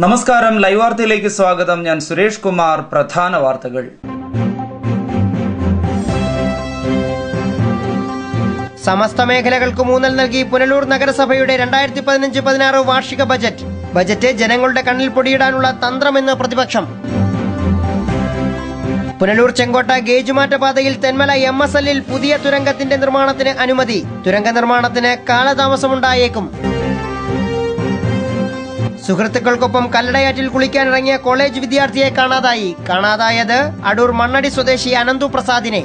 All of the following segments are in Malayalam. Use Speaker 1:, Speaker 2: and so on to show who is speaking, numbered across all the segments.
Speaker 1: നമസ്കാരം, ലൈവ് വാർത്തയിലേക്ക് സ്വാഗതം. ഞാൻ സുരേഷ് കുമാർ. പ്രധാന വാർത്തകൾ.
Speaker 2: സമസ്ത മേഖലകൾക്ക് ഊന്നൽ നൽകി പുനലൂർ നഗരസഭയുടെ 2015-16 വാർഷിക ബജറ്റ് ജനങ്ങളുടെ കണ്ണിൽ പൊടിയിടാനുള്ള തന്ത്രമെന്ന് പ്രതിപക്ഷം. പുനലൂർ ചെങ്കോട്ട ഗേജുമാറ്റ പാതയിൽ തെന്മല MSL-ൽ പുതിയ തുരങ്കത്തിന്റെ നിർമ്മാണത്തിന് അനുമതി. തുരങ്ക നിർമ്മാണത്തിന് കാലതാമസമുണ്ടായേക്കും. സുഹൃത്തുക്കൾക്കൊപ്പം കല്ലടയാറ്റിൽ കുളിക്കാനിറങ്ങിയ കോളേജ് വിദ്യാർത്ഥിയെ കാണാതായത് അടൂർ മണ്ണടി സ്വദേശി അനന്തു പ്രസാദിനെ.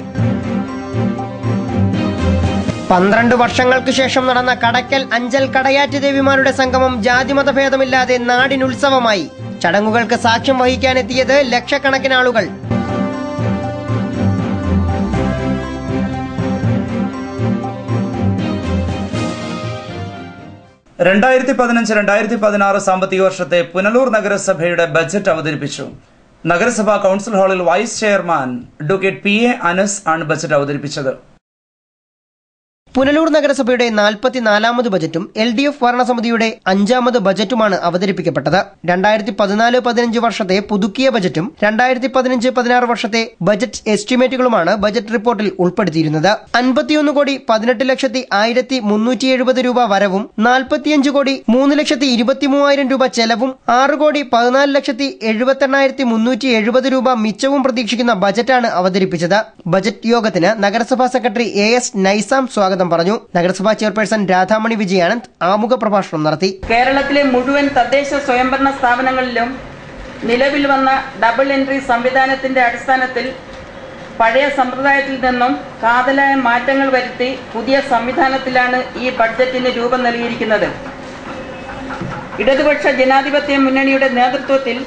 Speaker 2: 12 വർഷങ്ങൾക്ക് ശേഷം നടന്ന കടക്കൽ അഞ്ചൽ കടയാറ്റ് ദേവിമാരുടെ സംഗമം ജാതിമതഭേദമില്ലാതെ നാടിനുത്സവമായി. ചടങ്ങുകൾക്ക് സാക്ഷ്യം വഹിക്കാനെത്തിയത് ലക്ഷക്കണക്കിന് ആളുകൾ.
Speaker 1: സാമ്പത്തിക വർഷത്തെ പുനലൂർ നഗരസഭയുടെ ബജറ്റ് അവതരിപ്പിച്ചു. നഗരസഭാ കൌൺസിൽ ഹാളിൽ vice chairman advocate PA Anas ആണ് ബജറ്റ് അവതരിപ്പിച്ചത്.
Speaker 2: പുനലൂർ നഗരസഭയുടെ 44ാമത് ബജറ്റും LDF ഭരണസമിതിയുടെ 5ാമത് ബജറ്റുമാണ് അവതരിപ്പിക്കപ്പെട്ടത്. 2014-15 വർഷത്തെ പുതുക്കിയ ബജറ്റും 2015-16 വർഷത്തെ ബജറ്റ് എസ്റ്റിമേറ്റുകളുമാണ് ബജറ്റ് റിപ്പോർട്ടിൽ ഉൾപ്പെടുത്തിയിരുന്നത്. 51,18,1370 രൂപ വരവും 45,03,23,000 രൂപ ചെലവും 6,14,78,370 രൂപ മിച്ചവും പ്രതീക്ഷിക്കുന്ന ബജറ്റാണ് അവതരിപ്പിച്ചത്. ബജറ്റ് യോഗത്തിന് നഗരസഭാ സെക്രട്ടറി AS നൈസാം സ്വാഗതം പറഞ്ഞു. നഗരസഭാ ചെയർപേഴ്സൺ രാധാമണി വിജയാനന്ദ് ആമുഖ പ്രഭാഷണം നടത്തി.
Speaker 3: കേരളത്തിലെ മുഴുവൻ തദ്ദേശ സ്വയംഭരണ സ്ഥാപനങ്ങളിലും നിലവിൽ വന്ന ഡബിൾ എൻട്രി സംവിധാനത്തിന്റെ അടിസ്ഥാനത്തിൽ പഴയ സമ്പ്രദായത്തിൽ നിന്നും കാതലായ മാറ്റങ്ങൾ വരുത്തി പുതിയ സംവിധാനത്തിലാണ് ഈ ബഡ്ജറ്റിന് രൂപം നൽകിയിരിക്കുന്നത്. ഇടതുപക്ഷ ജനാധിപത്യ മുന്നണിയുടെ നേതൃത്വത്തിൽ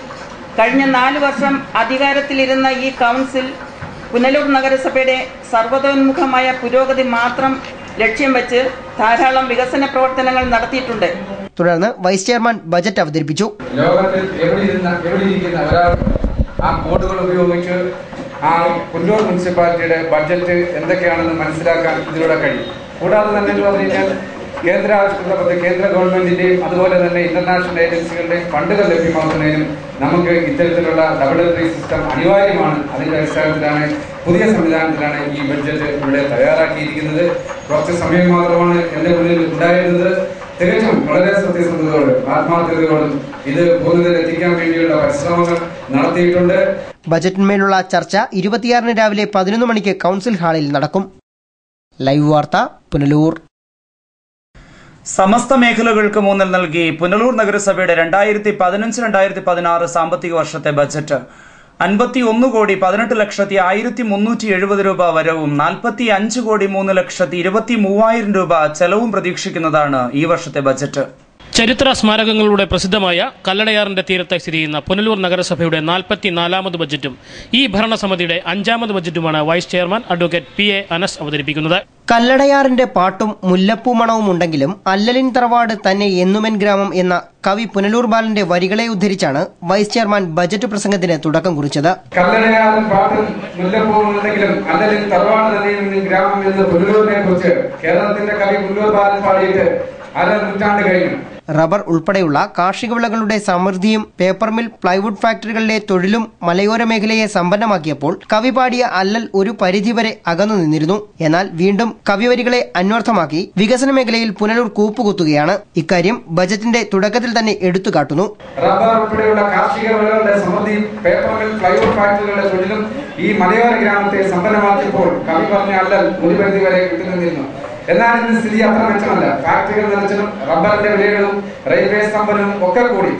Speaker 3: കഴിഞ്ഞ 4 വർഷം അധികാരത്തിലിരുന്ന ഈ കൗൺസിൽ പുനലൂർ നഗരസഭയുടെ സർവതോന്മുഖമായ പുരോഗതി മാത്രം ലക്ഷ്യം വെച്ച് ധാരാളം വികസന പ്രവർത്തനങ്ങൾ നടത്തിയിട്ടുണ്ട്.
Speaker 2: തുടർന്ന് വൈസ് ചെയർമാൻ ബജറ്റ് അവതരിപ്പിച്ചു.
Speaker 4: ലോകത്തിൽ എവിടെയിരിക്കുന്ന ഒരാൾ ആ കോഡുകൾ ഉപയോഗിച്ച് ആ പുനലൂർ മുനിസിപ്പാലിറ്റിയുടെ ബഡ്ജറ്റ് എന്തൊക്കെയാണെന്ന് മനസ്സിലാക്കാൻ ഇതിലൂടെ കഴിയും. കൂടാതെ തന്നെ എന്ന് പറഞ്ഞു കഴിഞ്ഞാൽ കേന്ദ്ര ഗവൺമെന്റിന്റെയും അതുപോലെ തന്നെ ഇന്റർനാഷണൽ ഏജൻസികളുടെയും ഫണ്ടുകൾ ലഭ്യമാക്കുന്നതിനും നമുക്ക് ഇത്തരത്തിലുള്ള ഡബിൾ എൻട്രി സിസ്റ്റം അനിവാര്യമാണ്. അതിന്റെ അടിസ്ഥാനത്തിലാണ് പുതിയ സംവിധാനത്തിലാണ് ഈ ബഡ്ജറ്റ് ഇവിടെ തയ്യാറാക്കിയിരിക്കുന്നത്. കുറച്ച് സമയം മാത്രമാണ് എന്റെ മുന്നിൽ ഉണ്ടായിരുന്നത്. തികച്ചും വളരെ സത്യസന്ധതയോടും ആത്മാർത്ഥതയോടും ഇത് പൂർണ്ണതയിൽ എത്തിക്കാൻ വേണ്ടിയുള്ള പരിശ്രമങ്ങൾ നടത്തിയിട്ടുണ്ട്.
Speaker 2: ബജറ്റിന്മേലുള്ള ചർച്ച 26-ന് രാവിലെ 11 മണിക്ക് കൌൺസിൽ ഹാളിൽ നടക്കും. ലൈവ് വാർത്ത, പുനലൂർ.
Speaker 1: സമസ്ത മേഖലകൾക്ക് ഊന്നൽ നൽകി പുനലൂർ നഗരസഭയുടെ 2015-16 സാമ്പത്തിക വർഷത്തെ ബജറ്റ് 51,18,01,370 രൂപ വരവും 45,03,23,000 രൂപ ചെലവും പ്രതീക്ഷിക്കുന്നതാണ് ഈ വർഷത്തെ ബജറ്റ്.
Speaker 5: ചരിത്ര സ്മാരകങ്ങളുടെ പ്രസിദ്ധമായ കല്ലടയാറിന്റെ തീരത്ത് സ്ഥിതി ചെയ്യുന്ന പുനലൂർ നഗരസഭയുടെ 44ാമത് ബജറ്റും ഈ ഭരണസമിതിയുടെ 5ാമത് ബജറ്റുമാണ് vice chairman advocate PA Anas അവതരിപ്പിക്കുന്നത്.
Speaker 2: കല്ലടയാറിന്റെ പാട്ടും മുല്ലപ്പൂ മണവും ഉണ്ടെങ്കിലും അല്ലലിൻ തറവാട് തന്നെ എന്നുമെൻ ഗ്രാമം എന്ന കവി പുനലൂർ ബാലന്റെ വരികളെ ഉദ്ധരിച്ചാണ് വൈസ് ചെയർമാൻ ബജറ്റ് പ്രസംഗത്തിന് തുടക്കം കുറിച്ചത്.
Speaker 4: കല്ലടയാറും പാട്ടും മുല്ലപ്പൂവും ഉണ്ടെങ്കിലും അല്ലലിൻ തറവാട് തന്നെ എന്നുമെൻ ഗ്രാമം എന്ന പുനലൂരിനെ കുറിച്ച് കേരളത്തിന്റെ കവി പുനലൂർ ബാലൻ പാടിയിട്ട് 1/2 നൂറ്റാണ്ട് കഴിഞ്ഞു.
Speaker 2: റബ്ബർ ഉൾപ്പെടെയുള്ള കാർഷിക വിളകളുടെ സമൃദ്ധിയും പേപ്പർ മിൽ, പ്ലൈവുഡ് ഫാക്ടറികളിലെ തൊഴിലും മലയോര മേഖലയെ സമ്പന്നമാക്കിയപ്പോൾ കവി പാടിയ അല്ലൽ ഒരു പരിധിവരെ അകന്നു നിന്നിരുന്നു. എന്നാൽ വീണ്ടും കവിവരികളെ അന്വർത്ഥമാക്കി വികസന മേഖലയിൽ പുനലൂർ കൂപ്പുകുത്തുകയാണ്. ഇക്കാര്യം ബജറ്റിന്റെ തുടക്കത്തിൽ തന്നെ എടുത്തുകാട്ടുന്നു.
Speaker 4: റബ്ബർ ഉൾപ്പെടെയുള്ള കാർഷിക വിളകളുടെ സമൃദ്ധിയും പേപ്പർ മിൽ, പ്ലൈവുഡ് ഫാക്ടറികളുടെ തൊഴിലും ഈ മലയോര ഗ്രാമത്തെ സമ്പന്നമാക്കിയപ്പോൾ കവി പറഞ്ഞ അല്ലൽ ഒരു പരിധിവരെ വിട്ടുനിന്നിരുന്നു. എന്നാൽ ഇന്ന് സ്ഥിതി അത്ര മെച്ചമല്ല. ഫാക്ടറികൾ നിറച്ചതും റബ്ബറിന്റെ വിലകളും റെയിൽവേ സ്തംഭനവും ഒക്കെ കൂടി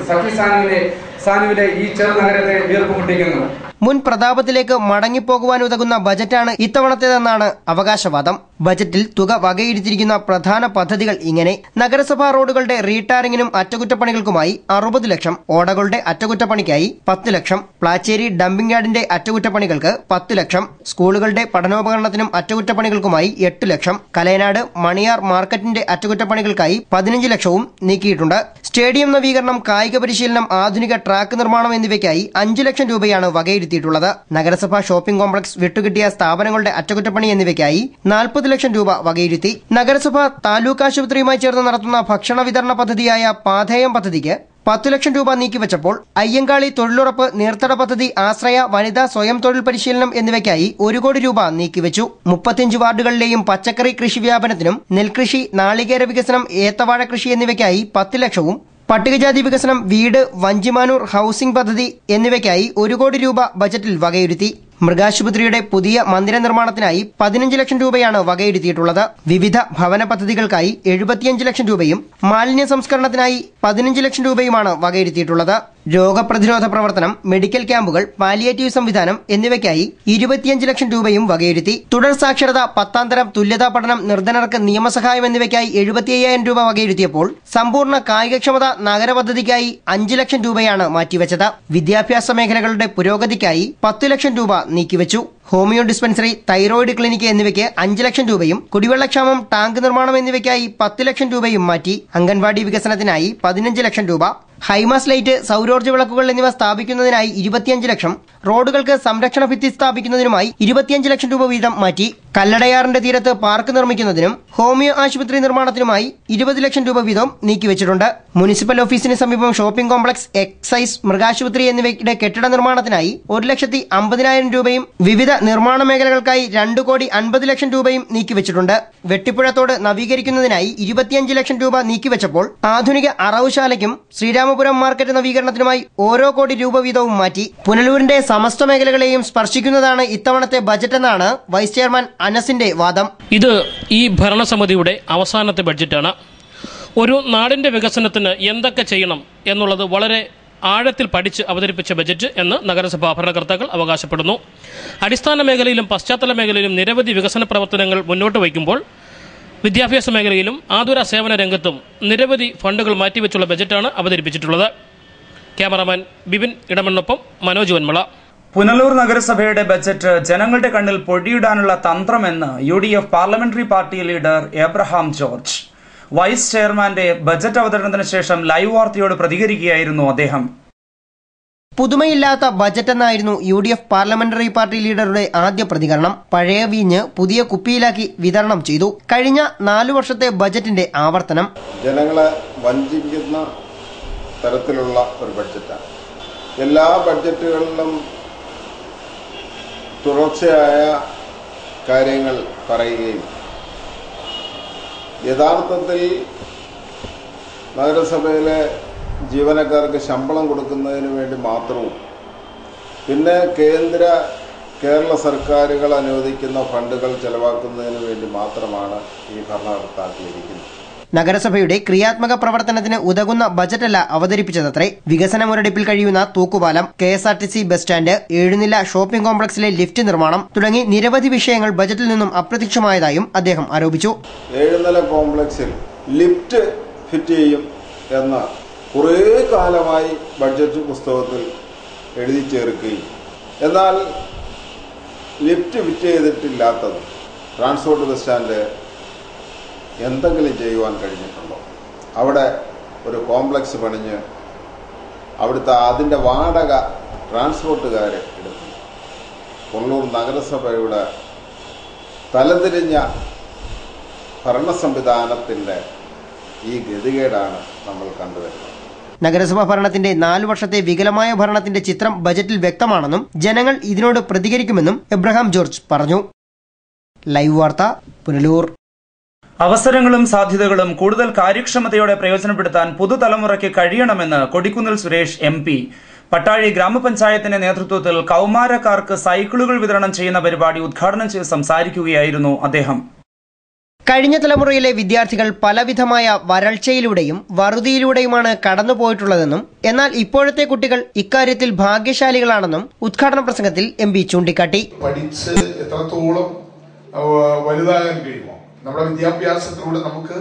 Speaker 4: സാനുവിലെ ഈ ചെറുനഗരത്തെ വീർപ്പുമുട്ടിക്കുന്നു.
Speaker 2: മുൻ പ്രതാപത്തിലേക്ക് മടങ്ങിപ്പോകുവാനുതകുന്ന ബജറ്റാണ് ഇത്തവണത്തേതെന്നാണ് അവകാശവാദം. ബജറ്റിൽ തുക വകയിരുത്തിയിരിക്കുന്ന പ്രധാന പദ്ധതികൾ ഇങ്ങനെ: നഗരസഭാ റോഡുകളുടെ റീടാറിംഗിനും അറ്റകുറ്റപ്പണികൾക്കുമായി 60 ലക്ഷം, ഓടകളുടെ അറ്റകുറ്റപ്പണിക്കായി 10 ലക്ഷം, പ്ലാച്ചേരി ഡംപിംഗ് യാർഡിന്റെ അറ്റകുറ്റപ്പണികൾക്ക് 10 ലക്ഷം, സ്കൂളുകളുടെ പഠനോപകരണത്തിനും അറ്റകുറ്റപ്പണികൾക്കുമായി 8 ലക്ഷം, കലയനാട് മണിയാർ മാർക്കറ്റിന്റെ അറ്റകുറ്റപ്പണികൾക്കായി 15 ലക്ഷവും നീക്കിയിട്ടുണ്ട്. സ്റ്റേഡിയം നവീകരണം, കായിക പരിശീലനം, ആധുനിക ട്രാക്ക് നിർമ്മാണം എന്നിവയ്ക്കായി 5 ലക്ഷം രൂപയാണ് വകയിരുത്തിയിട്ടുള്ളത്. നഗരസഭാ ഷോപ്പിംഗ് കോംപ്ലക്സ് വിട്ടുകിട്ടിയ സ്ഥാപനങ്ങളുടെ അറ്റകുറ്റപ്പണി എന്നിവയ്ക്കായി 40 ലക്ഷം രൂപ വകയിരുത്തി. നഗരസഭ താലൂക്ക് ആശുപത്രിയുമായി ചേർന്ന് നടത്തുന്ന ഭക്ഷണ വിതരണ പദ്ധതിയായ പാഥേയം പദ്ധതിക്ക് 10 ലക്ഷം രൂപ നീക്കിവച്ചപ്പോൾ അയ്യങ്കാളി തൊഴിലുറപ്പ്, നീർത്തട പദ്ധതി, ആശ്രയ, വനിതാ സ്വയം തൊഴിൽ പരിശീലനം എന്നിവയ്ക്കായി 1 കോടി രൂപ നീക്കിവച്ചു. 35 വാർഡുകളിലെയും പച്ചക്കറി കൃഷി വ്യാപനത്തിനും നെൽകൃഷി, നാളികേര വികസനം, ഏത്തവാഴ കൃഷി എന്നിവയ്ക്കായി 10 ലക്ഷവും പട്ടികജാതി വികസനം, വീട്, വഞ്ചിമാനൂർ ഹൌസിംഗ് പദ്ധതി എന്നിവയ്ക്കായി 1 കോടി രൂപ ബജറ്റിൽ വകയിരുത്തി. മൃഗാശുപത്രിയുടെ പുതിയ മന്ദിര നിർമ്മാണത്തിനായി 15 ലക്ഷം രൂപയാണ് വകയിരുത്തിയിട്ടുള്ളത്. വിവിധ ഭവന പദ്ധതികൾക്കായി 75 ലക്ഷം രൂപയും മാലിന്യ സംസ്കരണത്തിനായി 15 ലക്ഷം രൂപയുമാണ് വകയിരുത്തിയിട്ടുള്ളത്. രോഗപ്രതിരോധ പ്രവർത്തനം, മെഡിക്കൽ ക്യാമ്പുകൾ, പാലിയേറ്റീവ് സംവിധാനം എന്നിവയ്ക്കായി 25 ലക്ഷം രൂപയും വകയിരുത്തി. തുടർ സാക്ഷരത, 10ാം തരം തുല്യതാ പഠനം, നിർധനർക്ക് നിയമസഹായം എന്നിവയ്ക്കായി 75,000 രൂപ വകയിരുത്തിയപ്പോൾ സമ്പൂർണ്ണ കായികക്ഷമത നഗര പദ്ധതിക്കായി 5 ലക്ഷം രൂപയാണ് മാറ്റിവെച്ചത്. വിദ്യാഭ്യാസ മേഖലകളുടെ പുരോഗതിക്കായി 10 ലക്ഷം രൂപ നീക്കിവച്ചു. ഹോമിയോ ഡിസ്പെൻസറി, തൈറോയിഡ് ക്ലിനിക്ക് എന്നിവയ്ക്ക് 5 ലക്ഷം രൂപയും കുടിവെള്ളക്ഷാമം, ടാങ്ക് നിർമ്മാണം എന്നിവയ്ക്കായി 10 ലക്ഷം രൂപയും മാറ്റി. അംഗൻവാടി വികസനത്തിനായി 15 ലക്ഷം രൂപ, ഹൈമാസ് ലൈറ്റ്, സൗരോർജ്ജ വിളക്കുകൾ എന്നിവ സ്ഥാപിക്കുന്നതിനായി 25 ലക്ഷം, റോഡുകൾക്ക് സംരക്ഷണ ഭിത്തി സ്ഥാപിക്കുന്നതിനുമായി 25 ലക്ഷം രൂപ വീതം മാറ്റി. കല്ലടയാറിന്റെ തീരത്ത് പാർക്ക് നിർമ്മിക്കുന്നതിനും ഹോമിയോ ആശുപത്രി നിർമ്മാണത്തിനുമായി 20 ലക്ഷം രൂപ വീതം നീക്കിവച്ചിട്ടുണ്ട്. മുനിസിപ്പൽ ഓഫീസിന് സമീപം ഷോപ്പിംഗ് കോംപ്ലക്സ്, എക്സൈസ്, മൃഗാശുപത്രി എന്നിവയുടെ കെട്ടിട നിർമ്മാണത്തിനായി 1,50,000 രൂപയും വിവിധ നിർമ്മാണ മേഖലകൾക്കായി 2,50,00,000 രൂപയും നീക്കിവച്ചിട്ടുണ്ട്. വെട്ടിപ്പുഴത്തോട് നവീകരിക്കുന്നതിനായി 25 ലക്ഷം രൂപ നീക്കിവച്ചപ്പോൾ ആധുനിക അറവുശാലയ്ക്കും ശ്രീരാമപുരം മാർക്കറ്റ് നവീകരണത്തിനുമായി 1 കോടി രൂപ വീതവും മാറ്റി. പുനലൂരിന്റെ സമസ്ത മേഖലകളെയും സ്പർശിക്കുന്നതാണ് ഇത്തവണത്തെ ബജറ്റെന്നാണ് വൈസ് ചെയർമാൻ അനസിന്റെ വാദം.
Speaker 5: ഇത് ഈ ഭരണസമിതിയുടെ അവസാനത്തെ ബഡ്ജറ്റാണ്. ഒരു നാടിന്റെ വികസനത്തിന് എന്തൊക്കെ ചെയ്യണം എന്നുള്ളത് വളരെ ആഴത്തിൽ പഠിച്ച് അവതരിപ്പിച്ച ബജറ്റ് എന്ന് നഗരസഭാ ഭരണകർത്താക്കൾ അവകാശപ്പെടുന്നു. അടിസ്ഥാന മേഖലയിലും പശ്ചാത്തല മേഖലയിലും നിരവധി വികസന പ്രവർത്തനങ്ങൾ മുന്നോട്ട് വയ്ക്കുമ്പോൾ വിദ്യാഭ്യാസ മേഖലയിലും ആതുര സേവന രംഗത്തും നിരവധി ഫണ്ടുകൾ മാറ്റിവെച്ചുള്ള ബജറ്റാണ് അവതരിപ്പിച്ചിട്ടുള്ളത്. ക്യാമറാമാൻ ബിബിൻ ഇടമണ്ണൊപ്പം മനോജ് വന്മള.
Speaker 1: പുനലൂർ നഗരസഭയുടെ ബജറ്റ് ജനങ്ങളുടെ കണ്ണിൽ പൊടിയിടാനുള്ള തന്ത്രമെന്ന് UDF parliamentary party leader Abraham George. വൈസ് ചെയർമാന്റെ ബജറ്റ് അവതരണത്തിന് ശേഷം ലൈവ് വാർത്തയോട് പ്രതികരിക്കുകയായിരുന്നു അദ്ദേഹം.
Speaker 2: പുതുമയില്ലാത്ത ബജറ്റെന്നായിരുന്നു UDF പാർലമെന്ററി പാർട്ടി ലീഡറുടെ ആദ്യ പ്രതികരണം. പഴയ വീഞ്ഞ് പുതിയ കുപ്പിയിലാക്കി വിതരണം ചെയ്തു. കഴിഞ്ഞ 4 വർഷത്തെ ബജറ്റിന്റെ ആവർത്തനം.
Speaker 6: ജനങ്ങളെ വഞ്ചിക്കുന്ന തരത്തിലുള്ള ഒരു ബഡ്ജറ്റാണ്. എല്ലാ ബഡ്ജറ്റുകളിലും തുടർച്ചയായ കാര്യങ്ങൾ പറയുകയും യഥാർത്ഥത്തിൽ നഗരസഭയിലെ ജീവനക്കാർക്ക് ശമ്പളം കൊടുക്കുന്നതിന് വേണ്ടി മാത്രവും പിന്നെ കേരള സർക്കാരുകൾ അനുവദിക്കുന്ന ഫണ്ടുകൾ ചെലവാക്കുന്നതിന് വേണ്ടി മാത്രമാണ് ഈ ഭരണകർത്താക്കൾ ഇരിക്കുന്നത്.
Speaker 2: നഗരസഭയുടെ ക്രിയാത്മക പ്രവർത്തനത്തിന് ഉതകുന്ന ബജറ്റല്ല അവതരിപ്പിച്ചതത്രേ. വികസന മുരടിപ്പിൽ കഴിയുന്ന തൂക്കുപാലം, KSRTC ബസ് സ്റ്റാൻഡ്, 7-നില ഷോപ്പിംഗ് കോംപ്ലക്സിലെ ലിഫ്റ്റ് നിർമ്മാണം തുടങ്ങി നിരവധി വിഷയങ്ങൾ ബജറ്റിൽ നിന്നും അപ്രത്യക്ഷമായതായും അദ്ദേഹം ആരോപിച്ചു.
Speaker 6: 7-നില കോംപ്ലക്സിൽ ലിഫ്റ്റ് ഫിറ്റ് ചെയ്യും എന്ന കുറേ കാലമായി ബഡ്ജറ്റ് പുസ്തകത്തിൽ എഴുതി ചേർക്കുകയും എന്നാൽ ലിഫ്റ്റ് ഫിറ്റ് ചെയ്തിട്ടില്ലാത്തത് ട്രാൻസ്പോർട്ട് ബസ് സ്റ്റാൻഡ് എന്തെങ്കിലും ചെയ്യുവാൻ കഴിഞ്ഞിട്ടുണ്ടോ? അവിടെ ഒരു കോംപ്ലക്സ് പണിഞ്ഞ് അവിടുത്തെ അതിൻ്റെ വാടക ട്രാൻസ്പോർട്ടുകാർ എടുത്തു. പുനലൂർ നഗരസഭയുടെ തലതിരിഞ്ഞ ഭരണ സംവിധാനത്തിൻ്റെ ഈ ഗതികേടാണ് നമ്മൾ കണ്ടുവരുന്നത്.
Speaker 2: നഗരസഭാ ഭരണത്തിന്റെ 4 വർഷത്തെ വികലമായ ഭരണത്തിന്റെ ചിത്രം ബജറ്റിൽ വ്യക്തമാണെന്നും ജനങ്ങൾ ഇതിനോട് പ്രതികരിക്കുമെന്നും എബ്രഹാം ജോർജ് പറഞ്ഞു. ലൈവ് വാർത്ത, പുനലൂർ.
Speaker 1: അവസരങ്ങളും സാധ്യതകളും കൂടുതൽ കാര്യക്ഷമതയോടെ പ്രയോജനപ്പെടുത്താൻ പുതുതലമുറയ്ക്ക് കഴിയണമെന്ന് കൊടിക്കുന്നിൽ സുരേഷ് MP. പട്ടാഴി ഗ്രാമപഞ്ചായത്തിന്റെ നേതൃത്വത്തിൽ കൌമാരക്കാർക്ക് സൈക്കിളുകൾ വിതരണം ചെയ്യുന്ന പരിപാടി ഉദ്ഘാടനം ചെയ്ത് സംസാരിക്കുകയായിരുന്നു അദ്ദേഹം.
Speaker 2: കഴിഞ്ഞ തലമുറയിലെ വിദ്യാർത്ഥികൾ പലവിധമായ വരൾച്ചയിലൂടെയും വറുതിയിലൂടെയുമാണ് കടന്നുപോയിട്ടുള്ളതെന്നും എന്നാൽ ഇപ്പോഴത്തെ കുട്ടികൾ ഇക്കാര്യത്തിൽ ഭാഗ്യശാലികളാണെന്നും ഉദ്ഘാടന പ്രസംഗത്തിൽ MP ചൂണ്ടിക്കാട്ടി.
Speaker 7: പഠിച്ച് എത്രത്തോളം വലുതാകാൻ കഴിയുമോ, നമ്മുടെ വിദ്യാഭ്യാസത്തിലൂടെ നമുക്ക്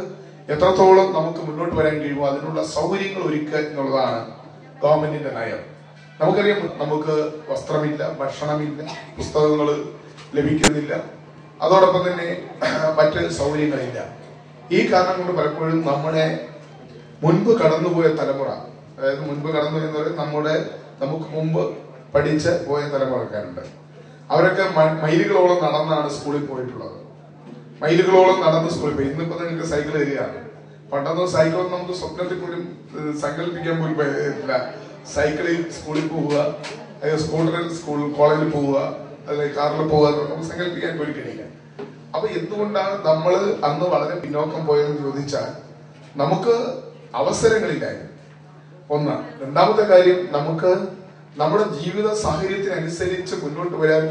Speaker 7: എത്രത്തോളം നമുക്ക് മുന്നോട്ട് വരാൻ കഴിയുമോ അതിനുള്ള സൗകര്യങ്ങൾ ഒരുക്കുക എന്നുള്ളതാണ് ഗവൺമെന്റിന്റെ നയം. നമുക്കറിയാം, നമുക്ക് വസ്ത്രമില്ല, ഭക്ഷണമില്ല, പുസ്തകങ്ങൾ ലഭിക്കുന്നില്ല, അതോടൊപ്പം തന്നെ മറ്റ് സൗകര്യങ്ങളില്ല. ഈ കാരണം കൊണ്ട് പലപ്പോഴും നമ്മുടെ മുൻപ് കടന്നുപോയ തലമുറ, അതായത് മുൻപ് കടന്നു വരുന്നവർ നമുക്ക് മുമ്പ് പഠിച്ച് പോയ തലമുറക്കാരുണ്ട്. അവരൊക്കെ മൈലുകളോളം നടന്നാണ് സ്കൂളിൽ പോയിട്ടുള്ളത്. മൈലുകളോളം നടന്ന് സ്കൂളിൽ പോയി. ഇന്നിപ്പോ നിങ്ങൾക്ക് സൈക്കിൾ തരികയാണ്. പണ്ടൊന്നും സൈക്കിൾ നമുക്ക് സ്വപ്നത്തിൽ പോലും സങ്കല്പിക്കാൻ പോലും പറ്റില്ല. സൈക്കിളിൽ സ്കൂളിൽ പോവുക, സ്കൂട്ടറിൽ കോളേജിൽ പോവുക, അല്ലെങ്കിൽ കാറിൽ പോവുക നമുക്ക് സങ്കല്പിക്കാൻ പോലും കഴിയില്ല. അപ്പൊ എന്തുകൊണ്ടാണ് നമ്മൾ അന്ന് വളരെ പിന്നോക്കം പോയതെന്ന് ചോദിച്ചാൽ നമുക്ക് അവസരങ്ങളില്ലായിരുന്നു. ഒന്ന്. രണ്ടാമത്തെ കാര്യം, നമുക്ക് നമ്മുടെ ജീവിത സാഹചര്യത്തിനനുസരിച്ച് മുന്നോട്ട് വരാൻ,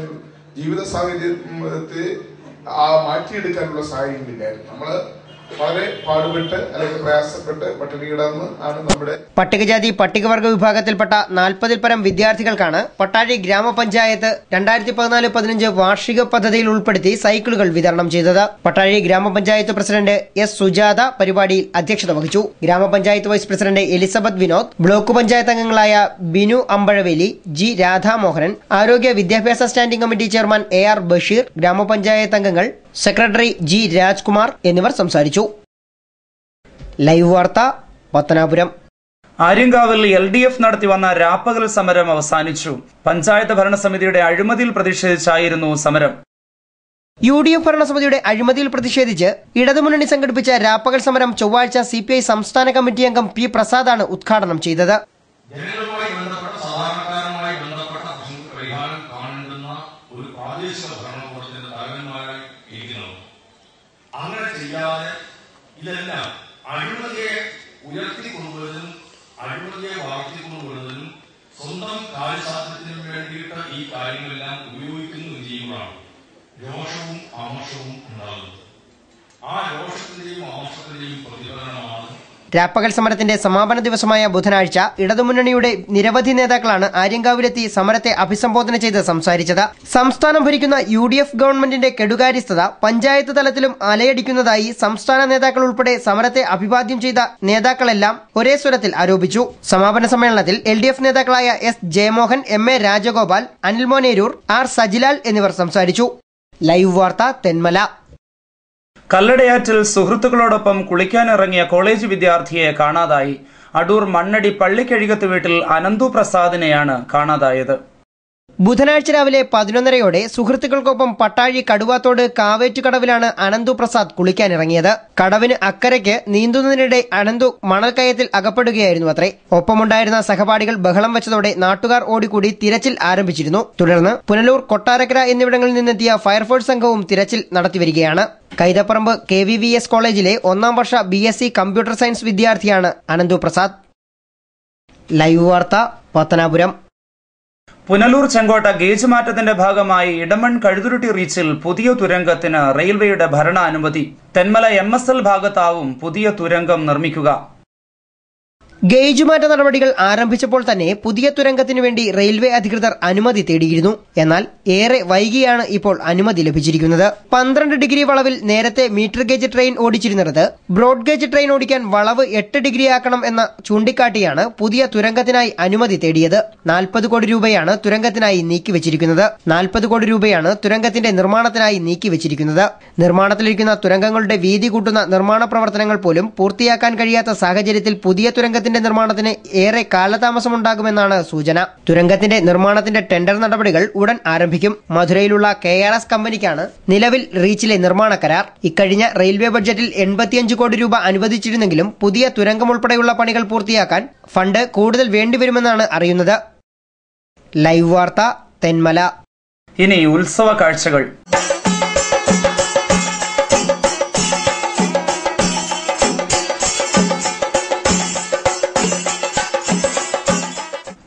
Speaker 7: ജീവിത സാഹചര്യത്തെ മാറ്റിയെടുക്കാനുള്ള സാഹചര്യങ്ങളില്ലായിരുന്നു. നമ്മള് വളരെ പാടുപെട്ട് അല്ലെങ്കിൽ പ്രയാസപ്പെട്ട് പട്ടിണി കിടന്ന് ആണ് നമ്മുടെ
Speaker 2: പട്ടികജാതി പട്ടികവർഗ വിഭാഗത്തിൽപ്പെട്ട 40-ൽ പരം വിദ്യാർത്ഥികൾക്കാണ് പട്ടാഴി ഗ്രാമപഞ്ചായത്ത് 2014-15 വാർഷിക പദ്ധതിയിൽ ഉൾപ്പെടുത്തി സൈക്കിളുകൾ വിതരണം ചെയ്തത്. പട്ടാഴി ഗ്രാമപഞ്ചായത്ത് പ്രസിഡന്റ് എസ് സുജാത പരിപാടിയിൽ അധ്യക്ഷത വഹിച്ചു. ഗ്രാമപഞ്ചായത്ത് vice president Elizabeth Vinod, block panchayat അംഗങ്ങളായ ബിനു അമ്പഴവേലി, ജി രാധാമോഹനൻ, ആരോഗ്യ വിദ്യാഭ്യാസ standing committee chairman AR Basheer, ഗ്രാമപഞ്ചായത്ത് അംഗങ്ങൾ, സെക്രട്ടറി ജി രാജ്കുമാർ എന്നിവർ സംസാരിച്ചു. ലൈവ് വാർത്ത, പത്തനാപുരം.
Speaker 1: ആര്യങ്കാവിൽ LDF നടത്തിവന്ന രാപ്പകൽ സമരം അവസാനിച്ചു. പഞ്ചായത്ത് ഭരണസമിതിയുടെ അഴിമതിയിൽ പ്രതിഷേധിച്ചായിരുന്നു സമരം.
Speaker 2: UDF ഭരണസമിതിയുടെ അഴിമതിയിൽ പ്രതിഷേധിച്ച് ഇടതുമുന്നണി സംഘടിപ്പിച്ച രാപ്പകൽ സമരം ചൊവ്വാഴ്ച CPI സംസ്ഥാന കമ്മിറ്റി അംഗം P പ്രസാദാണ് ഉദ്ഘാടനം ചെയ്തത്.
Speaker 8: അങ്ങനെ ചെയ്യാതെ ഇതെല്ലാം അഴിമതിയെ ഉയർത്തിക്കൊണ്ടുവരുന്നതിനും അഴിമതിയെ വളർത്തിക്കൊണ്ടുവരുന്നതിനും സ്വന്തം കാര്യസാധ്യത്തിനും വേണ്ടിയിട്ട് ഈ കാര്യങ്ങളെല്ലാം ഉപയോഗിക്കുന്നു ചെയ്യുമ്പോഴാണ് രോഷവും ആമർഷവും ഉണ്ടാകുന്നത്. ആ രോഷത്തിന്റെയും ആമർഷത്തിന്റെയും പ്രതിഫലനമാണ്
Speaker 2: രാപ്പകൽ സമരത്തിന്റെ സമാപന ദിവസമായ ബുധനാഴ്ച ഇടതുമുന്നണിയുടെ നിരവധി നേതാക്കളാണ് ആര്യങ്കാവിലെത്തി സമരത്തെ അഭിസംബോധന ചെയ്ത് സംസാരിച്ചത്. സംസ്ഥാനം ഭരിക്കുന്ന UDF ഗവൺമെന്റിന്റെ കെടുകാര്യസ്ഥത പഞ്ചായത്ത് തലത്തിലും അലയടിക്കുന്നതായി സംസ്ഥാന നേതാക്കൾ ഉൾപ്പെടെ സമരത്തെ അഭിവാദ്യം ചെയ്ത നേതാക്കളെല്ലാം ഒരേ സ്വരത്തിൽ ആരോപിച്ചു. സമാപന സമ്മേളനത്തിൽ LDF നേതാക്കളായ S Jayamohan, MA Rajagopal, Anil മോനേരൂർ, R Sajilal എന്നിവർ സംസാരിച്ചു. ലൈവ് വാർത്ത, തെന്മല.
Speaker 1: കല്ലടയാറ്റിൽ സുഹൃത്തുക്കളോടൊപ്പം കുളിക്കാനിറങ്ങിയ കോളേജ് വിദ്യാർത്ഥിയെ കാണാതായി. അടൂർ മണ്ണടി പള്ളിക്കഴികത്ത് വീട്ടിൽ അനന്തു പ്രസാദിനെയാണ് കാണാതായത്.
Speaker 2: ബുധനാഴ്ച രാവിലെ 11:30യോടെ സുഹൃത്തുക്കൾക്കൊപ്പം പട്ടാഴി കടുവാത്തോട് കാവേറ്റുകടവിലാണ് അനന്തു പ്രസാദ് കുളിക്കാനിറങ്ങിയത്. കടവിന് അക്കരയ്ക്ക് നീന്തുന്നതിനിടെ അനന്തു മണൽക്കയത്തിൽ അകപ്പെടുകയായിരുന്നു അത്രേ. ഒപ്പമുണ്ടായിരുന്ന സഹപാഠികൾ ബഹളം വെച്ചതോടെ നാട്ടുകാർ ഓടിക്കൂടി തിരച്ചിൽ ആരംഭിച്ചിരുന്നു. തുടർന്ന് പുനലൂർ, കൊട്ടാരക്കര എന്നിവിടങ്ങളിൽ നിന്നെത്തിയ ഫയർഫോഴ്സ് സംഘവും തിരച്ചിൽ നടത്തിവരികയാണ്. കൈതപ്പറമ്പ് KVVS കോളേജിലെ 1ാം വർഷ BSc കമ്പ്യൂട്ടർ സയൻസ് വിദ്യാർത്ഥിയാണ് അനന്തു പ്രസാദ്. ലൈവ് വാർത്ത, പത്തനാപുരം.
Speaker 1: പുനലൂർ ചെങ്കോട്ട ഗേജ് മാറ്റത്തിന്റെ ഭാഗമായി ഇടമൺ കഴുതുരുട്ടി റീച്ചിൽ പുതിയ തുരങ്കത്തിന് റെയിൽവേയുടെ ഭരണാനുമതി. തെന്മല MSL ഭാഗത്താവും പുതിയ തുരങ്കം നിർമ്മിക്കുക.
Speaker 2: ഗേജുമാറ്റ നടപടികൾ ആരംഭിച്ചപ്പോൾ തന്നെ പുതിയ തുരങ്കത്തിനു വേണ്ടി റെയിൽവേ അധികൃതർ അനുമതി തേടിയിരുന്നു. എന്നാൽ ഏറെ വൈകിയാണ് ഇപ്പോൾ അനുമതി ലഭിച്ചിരിക്കുന്നത്. 12 ഡിഗ്രി വളവിൽ നേരത്തെ മീറ്റർ ഗേജ് ട്രെയിൻ ഓടിച്ചിരുന്നത് ബ്രോഡ് ഗേജ് ട്രെയിൻ ഓടിക്കാൻ വളവ് 8 ഡിഗ്രി ആക്കണം എന്ന ചൂണ്ടിക്കാട്ടിയാണ് പുതിയ തുരങ്കത്തിനായി അനുമതി തേടിയത്. 40 കോടി രൂപയാണ് തുരങ്കത്തിനായി നീക്കിവച്ചിരിക്കുന്നത്. 40 കോടി രൂപയാണ് തുരങ്കത്തിന്റെ നിർമ്മാണത്തിനായി നീക്കിവച്ചിരിക്കുന്നത്. നിർമ്മാണത്തിലിരിക്കുന്ന തുരങ്കങ്ങളുടെ വീതി കൂട്ടുന്ന നിർമ്മാണ പ്രവർത്തനങ്ങൾ പോലും പൂർത്തിയാക്കാൻ കഴിയാത്ത സാഹചര്യത്തിൽ പുതിയ തുരങ്കത്തിന്റെ നിർമ്മാണത്തിന് ഏറെ കാലതാമസമുണ്ടാകുമെന്നാണ് സൂചന. തുരങ്കത്തിന്റെ നിർമ്മാണത്തിന്റെ ടെൻഡർ നടപടികൾ ഉടൻ ആരംഭിക്കും. മധുരയിലുള്ള KRS കമ്പനിക്കാണ് നിലവിൽ റീച്ചിലെ നിർമ്മാണ കരാർ. ഇക്കഴിഞ്ഞ റെയിൽവേ ബഡ്ജറ്റിൽ 85 കോടി രൂപ അനുവദിച്ചിരുന്നെങ്കിലും പുതിയ തുരങ്കം ഉൾപ്പെടെയുള്ള പണികൾ പൂർത്തിയാക്കാൻ ഫണ്ട് കൂടുതൽ വേണ്ടിവരുമെന്നാണ് അറിയുന്നത്. ലൈവ് വാർത്ത, തെന്മല.
Speaker 1: ഇനി ഉത്സവ കാഴ്ചകൾ.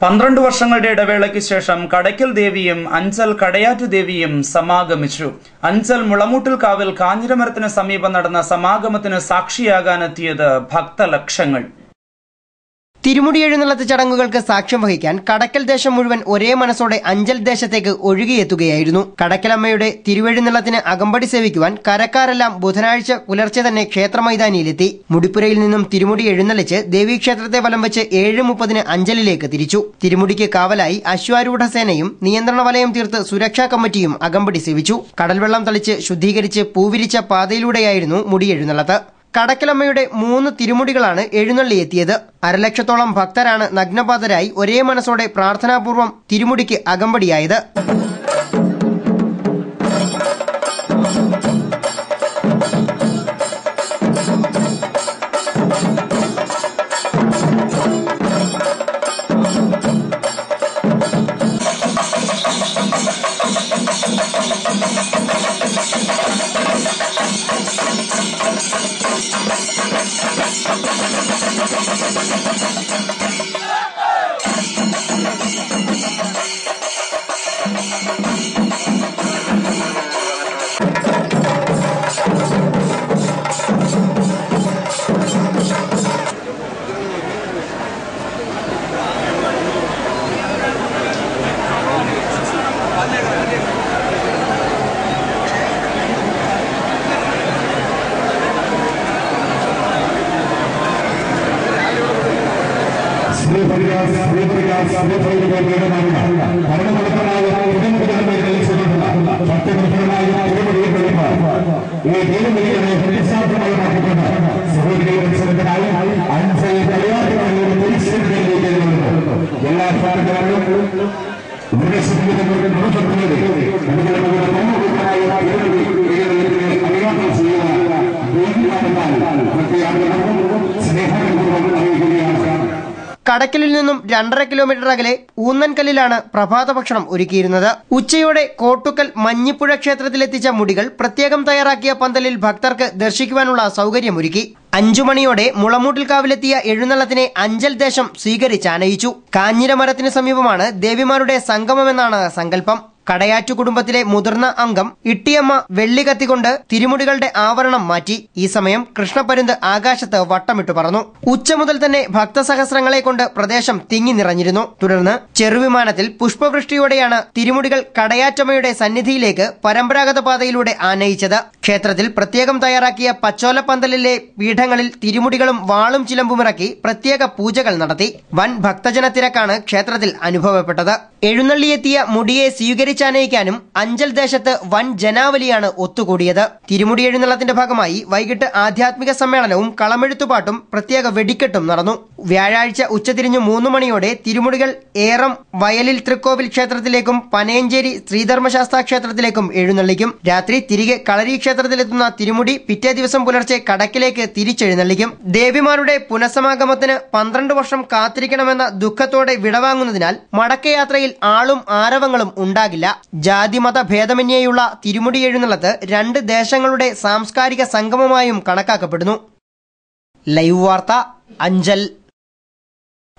Speaker 1: പന്ത്രണ്ട് വർഷങ്ങളുടെ ഇടവേളയ്ക്ക് ശേഷം കടയ്ക്കൽ ദേവിയും അഞ്ചൽ കടയാറ്റ് ദേവിയും സമാഗമിച്ചു. അഞ്ചൽ മുളമൂട്ടിൽ കാവിൽ കാഞ്ഞിരമരത്തിന് സമീപം നടന്ന സമാഗമത്തിന് സാക്ഷിയാകാനെത്തിയത് ഭക്തലക്ഷങ്ങൾ.
Speaker 2: തിരുമുടി എഴുന്നള്ളത്ത് ചടങ്ങുകൾക്ക് സാക്ഷ്യം വഹിക്കാൻ കടക്കൽ ദേശം മുഴുവൻ ഒരേ മനസ്സോടെ അഞ്ചൽ ദേശത്തേക്ക് ഒഴുകിയെത്തുകയായിരുന്നു. കടക്കലമ്മയുടെ തിരുവെഴുന്നള്ളത്തിന് അകമ്പടി സേവിക്കുവാൻ കരക്കാരെല്ലാം ബുധനാഴ്ച പുലർച്ചെ തന്നെ ക്ഷേത്ര മൈതാനിയിലെത്തി. മുടിപ്പുരയിൽ നിന്നും തിരുമുടി എഴുന്നള്ളിച്ച് ദേവീക്ഷേത്രത്തെ വലം വെച്ച് 7:30 അഞ്ചലിലേക്ക് തിരിച്ചു. തിരുമുടിക്ക് കാവലായി അശ്വാരൂഢ സേനയും നിയന്ത്രണ വലയം തീർത്ത് സുരക്ഷാ കമ്മിറ്റിയും അകമ്പടി സേവിച്ചു. കടൽവെള്ളം തളിച്ച് ശുദ്ധീകരിച്ച് പൂവിരിച്ച പാതയിലൂടെയായിരുന്നു മുടിയെഴുന്നള്ളത്ത്. കടക്കലമ്മയുടെ 3 തിരുമുടികളാണ് എഴുന്നള്ളിയെത്തിയത്. 1,00,000-ഓളം ഭക്തരാണ് നഗ്നപാതരായി ഒരേ മനസ്സോടെ പ്രാർത്ഥനാപൂർവ്വം തിരുമുടിക്ക് അകമ്പടിയായത്. കടക്കലിൽ നിന്നും 2.5 കിലോമീറ്റർ അകലെ ഊന്നൻകല്ലിലാണ് പ്രഭാത ഭക്ഷണം ഒരുക്കിയിരുന്നത്. ഉച്ചയോടെ കോട്ടുക്കൽ മഞ്ഞിപ്പുഴ ക്ഷേത്രത്തിലെത്തിച്ച മുടികൾ പ്രത്യേകം തയ്യാറാക്കിയ പന്തലിൽ ഭക്തർക്ക് ദർശിക്കുവാനുള്ള സൗകര്യമൊരുക്കി. 5 മണിയോടെ മുളമൂട്ടിൽക്കാവിലെത്തിയ എഴുന്നള്ളത്തിനെ അഞ്ചൽ ദേശം സ്വീകരിച്ചാനയിച്ചു. കാഞ്ഞിരമരത്തിന് സമീപമാണ് ദേവിമാരുടെ സംഗമമെന്നാണ് സങ്കല്പം. കടയാറ്റു കുടുംബത്തിലെ മുതിർന്ന അംഗം ഇട്ടിയമ്മ വെള്ളി കത്തിക്കൊണ്ട് തിരുമുടികളുടെ ആവരണം മാറ്റി. ഈ സമയം കൃഷ്ണപരുന്ത് ആകാശത്ത് വട്ടമിട്ടു പറന്നു. ഉച്ച മുതൽ തന്നെ ഭക്തസഹസ്രങ്ങളെ കൊണ്ട് പ്രദേശം തിങ്ങി നിറഞ്ഞിരുന്നു. തുടർന്ന് ചെറുവിമാനത്തിൽ പുഷ്പവൃഷ്ടിയോടെയാണ് തിരുമുടികൾ കടയാറ്റമ്മയുടെ സന്നിധിയിലേക്ക് പരമ്പരാഗത പാതയിലൂടെ ആനയിച്ചത്. ക്ഷേത്രത്തിൽ പ്രത്യേകം തയ്യാറാക്കിയ പച്ചോലപ്പന്തലിലെ പീഠങ്ങളിൽ തിരുമുടികളും വാളും ചിലമ്പുമിറക്കി പ്രത്യേക പൂജകൾ നടത്തി. വൻ ഭക്തജന തിരക്കാണ് ക്ഷേത്രത്തിൽ അനുഭവപ്പെട്ടത്. എഴുന്നള്ളിയെത്തിയ മുടിയെ സ്വീകരിച്ചാനയിക്കാനും അഞ്ചൽ ദേശത്ത് വൻ ജനാവലിയാണ് ഒത്തുകൂടിയത്. തിരുമുടി എഴുന്നള്ളത്തിന്റെ ഭാഗമായി വൈകിട്ട് ആധ്യാത്മിക സമ്മേളനവും കളമെഴുത്തുപാട്ടും പ്രത്യേക വെടിക്കെട്ടും നടന്നു. വ്യാഴാഴ്ച ഉച്ചതിരിഞ്ഞു 3 മണിയോടെ തിരുമുടികൾ ഏറം വയലിൽ തൃക്കോവിൽ ക്ഷേത്രത്തിലേക്കും പനയഞ്ചേരി ശ്രീധർമ്മശാസ്താ ക്ഷേത്രത്തിലേക്കും എഴുന്നള്ളിക്കും. രാത്രി തിരികെ കളരി ക്ഷേത്രത്തിലെത്തുന്ന തിരുമുടി പിറ്റേ ദിവസം പുലർച്ചെ കടക്കിലേക്ക് തിരിച്ചെഴുന്നള്ളിക്കും. ദേവിമാരുടെ പുനഃസമാഗമത്തിന് 12 വർഷം കാത്തിരിക്കണമെന്ന ദുഃഖത്തോടെ വിടവാങ്ങുന്നതിനാൽ മടക്കയാത്രയിൽ ആളും ആരവങ്ങളും ഉണ്ടാകില്ല. ജാതിമത ഭേദമന്യേയുള്ള തിരുമുടി എഴുന്നള്ളത്ത് 2 ദേശങ്ങളുടെ സാംസ്കാരിക സംഗമമായും കണക്കാക്കപ്പെടുന്നു. ലൈവ് വാർത്ത അഞ്ചൽ.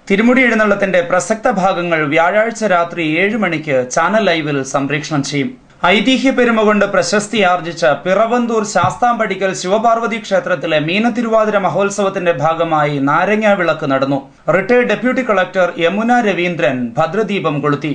Speaker 1: തിരുമുടി എഴുന്നള്ളത്തിന്റെ പ്രസക്ത ഭാഗങ്ങൾ വ്യാഴാഴ്ച രാത്രി 7 മണിക്ക് ചാനൽ ലൈവിൽ സംപ്രേഷണം ചെയ്യും. ഐതിഹ്യ പെരുമ കൊണ്ട് പ്രശസ്തിയാർജിച്ച പിറവന്തൂർ ശാസ്താംപടിക്കൽ ശിവപാർവതി ക്ഷേത്രത്തിലെ മീനത്തിരുവാതിര മഹോത്സവത്തിന്റെ ഭാഗമായി നാരങ്ങ വിളക്ക് നടന്നു. Retired deputy collector Yamuna Raveendran ഭദ്രദീപം കൊളുത്തി.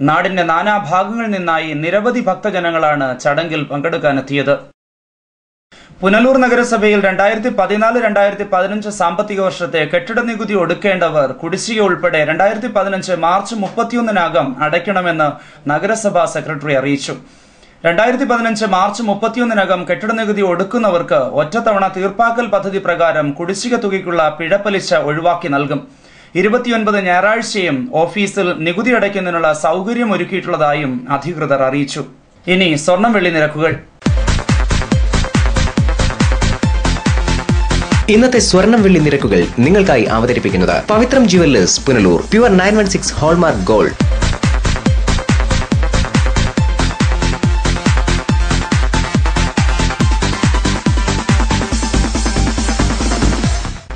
Speaker 1: നാടിന്റെ നാനാഭാഗങ്ങളിൽ നിന്നായി നിരവധി ഭക്തജനങ്ങളാണ് ചടങ്ങിൽ പങ്കെടുക്കാനെത്തിയത്. പുനലൂർ നഗരസഭയിൽ 2014-2015 സാമ്പത്തിക വർഷത്തെ കെട്ടിട നികുതി ഒടുക്കേണ്ടവർ കുടിശ്ശിക ഉൾപ്പെടെ 2015 മാർച്ച് 31-നകം അടയ്ക്കണമെന്ന് നഗരസഭാ സെക്രട്ടറി അറിയിച്ചു. 2015 മാർച്ച് 31-നകം കെട്ടിട നികുതി ഒടുക്കുന്നവർക്ക് ഒറ്റത്തവണ തീർപ്പാക്കൽ പദ്ധതി പ്രകാരം കുടിശ്ശിക തുകയ്ക്കുള്ള പിഴപ്പലിശ ഒഴിവാക്കി നൽകും. 29 ഞായറാഴ്ചയും ഓഫീസിൽ നികുതി അടയ്ക്കുന്നതിനുള്ള സൗകര്യം ഒരുക്കിയിട്ടുള്ളതായും അധികൃതർ അറിയിച്ചു. ഇനി സ്വർണം വെള്ളി നിരക്കുകൾ.
Speaker 9: ഇന്നത്തെ സ്വർണം വെള്ളി നിരക്കുകൾ നിങ്ങൾക്കായി അവതരിപ്പിക്കുന്നത് Pavithram jewellers Punalur. Pure 916 hallmark gold.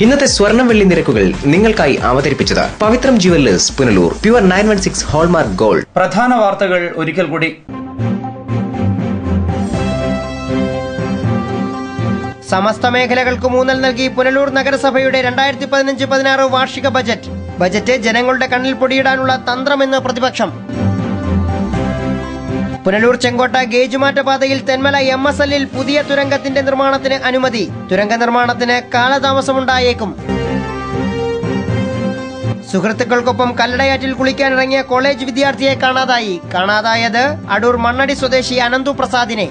Speaker 9: ഇന്നത്തെ സ്വർണം വെള്ളി നിരക്കുകൾ നിങ്ങൾക്കായി അവതരിപ്പിച്ചത് Pavithram jewellers Punalur. Pure 916 hallmark gold.
Speaker 1: പ്രധാന വാർത്തകൾ ഒരിക്കൽ കൂടി.
Speaker 2: സമസ്ത മേഖലകൾക്ക് ഊന്നൽ നൽകി പുനലൂർ നഗരസഭയുടെ 2015-16 വാർഷിക ബജറ്റ്. ബജറ്റ് ജനങ്ങളുടെ കണ്ണിൽ പൊടിയിടാനുള്ള തന്ത്രമെന്ന് പ്രതിപക്ഷം. പുനലൂർ ചെങ്കോട്ട ഗേജുമാറ്റ പാതയിൽ തെന്മല MSL-ൽ പുതിയ തുരങ്കത്തിന്റെ നിർമ്മാണത്തിന് അനുമതി. തുരങ്ക നിർമ്മാണത്തിന് കാലതാമസമുണ്ടായേക്കും. സുഹൃത്തുക്കൾക്കൊപ്പം കല്ലടയാറ്റിൽ കുളിക്കാനിറങ്ങിയ കോളേജ് വിദ്യാർത്ഥിയെ കാണാതായി. കാണാതായത് അടൂർ മണ്ണടി സ്വദേശി അനന്തു പ്രസാദിനെ.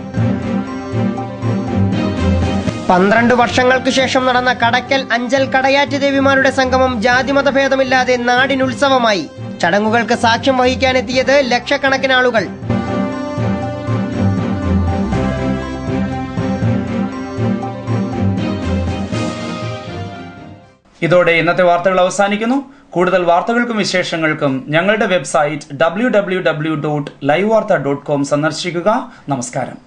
Speaker 2: 12 വർഷങ്ങൾക്ക് ശേഷം നടന്ന കടക്കൽ അഞ്ചൽ കടയാറ്റ് ദേവിമാരുടെ സംഗമം ജാതിമതഭേദമില്ലാതെ നാടിനുത്സവമായി. ചടങ്ങുകൾക്ക് സാക്ഷ്യം വഹിക്കാനെത്തിയത് ലക്ഷക്കണക്കിന് ആളുകൾ.
Speaker 1: ഇതോടെ ഇന്നത്തെ വാർത്തകൾ അവസാനിക്കുന്നു. കൂടുതൽ വാർത്തകൾക്കും വിശേഷങ്ങൾക്കും ഞങ്ങളുടെ വെബ്സൈറ്റ് www.livevarta.com സന്ദർശിക്കുക. നമസ്കാരം.